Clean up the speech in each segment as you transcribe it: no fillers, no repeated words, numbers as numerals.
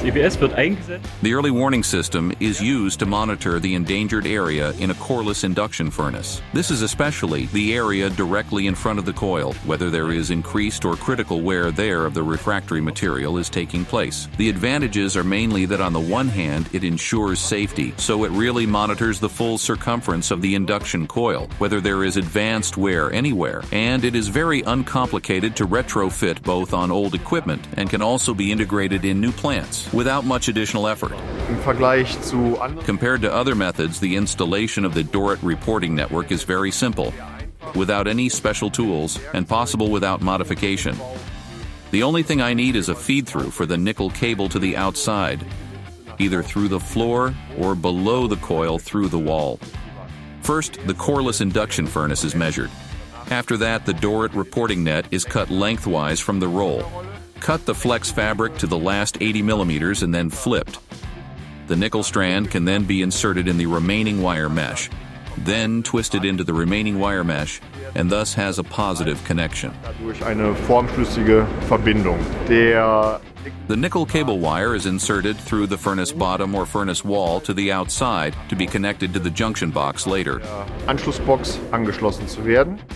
EWS wird eingesetzt. The early warning system is used to monitor the endangered area in a coreless induction furnace. This is especially the area directly in front of the coil, whether there is increased or critical wear there of the refractory material is taking place. The advantages are mainly that on the one hand, it ensures safety, so it really monitors the full circumference of the induction coil, whether there is advanced wear anywhere, and it is very uncomplicated to retrofit both on old equipment and can also be integrated in new plants without much additional effort. Compared to other methods, the installation of the DORIT reporting network is very simple, without any special tools and possible without modification. The only thing I need is a feed-through for the nickel cable to the outside, either through the floor or below the coil through the wall. First, the coreless induction furnace is measured. After that, the DORIT reporting net is cut lengthwise from the roll. Cut the flex fabric to the last 80 millimeters and then flipped. The nickel strand can then be inserted in the remaining wire mesh, then twisted into the remaining wire mesh, and thus has a positive connection. The nickel cable wire is inserted through the furnace bottom or furnace wall to the outside to be connected to the junction box later.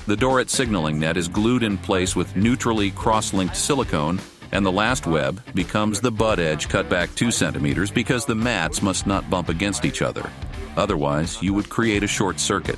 The DORIT signaling net is glued in place with neutrally cross-linked silicone, and the last web becomes the butt edge cut back 2 centimeters because the mats must not bump against each other. Otherwise, you would create a short circuit.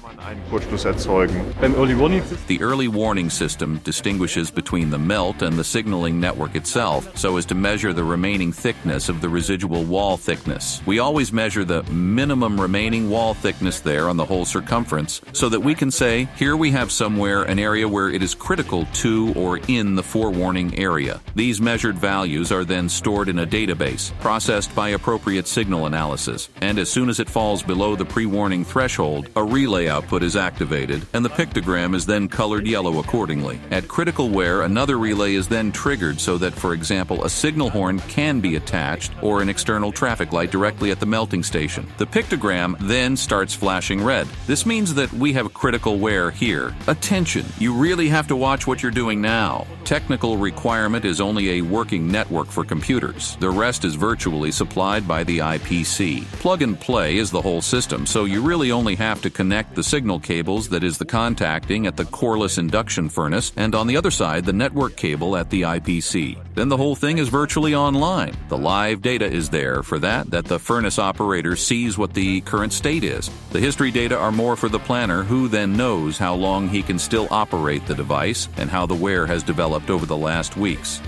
The early warning system distinguishes between the melt and the signaling network itself so as to measure the remaining thickness of the residual wall thickness. We always measure the minimum remaining wall thickness there on the whole circumference so that we can say, here we have somewhere an area where it is critical to or in the forewarning area. These measured values are then stored in a database, processed by appropriate signal analysis, and as soon as it falls below the pre-warning threshold, a relay output is activated, and the pictogram is then colored yellow accordingly. At critical wear, another relay is then triggered so that, for example, a signal horn can be attached or an external traffic light directly at the melting station. The pictogram then starts flashing red. This means that we have critical wear here. Attention! You really have to watch what you're doing now. Technical requirement is only a working network for computers. The rest is virtually supplied by the IPC. Plug and play is the whole system, so you really only have to connect the signal cables, that is the contacting at the coreless induction furnace, and on the other side the network cable at the IPC. Then the whole thing is virtually online. The live data is there for that the furnace operator sees what the current state is. The history data are more for the planner, who then knows how long he can still operate the device and how the wear has developed over the last weeks.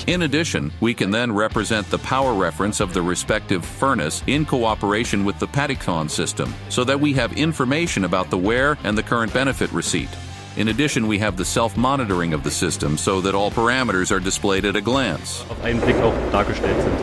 In addition, we can then represent the power reference of the respective furnace in cooperation with the Paticon system, so that we have information about the wear and the current benefit receipt. In addition, we have the self-monitoring of the system so that all parameters are displayed at a glance. Auf einen Blick auch dargestellt sind.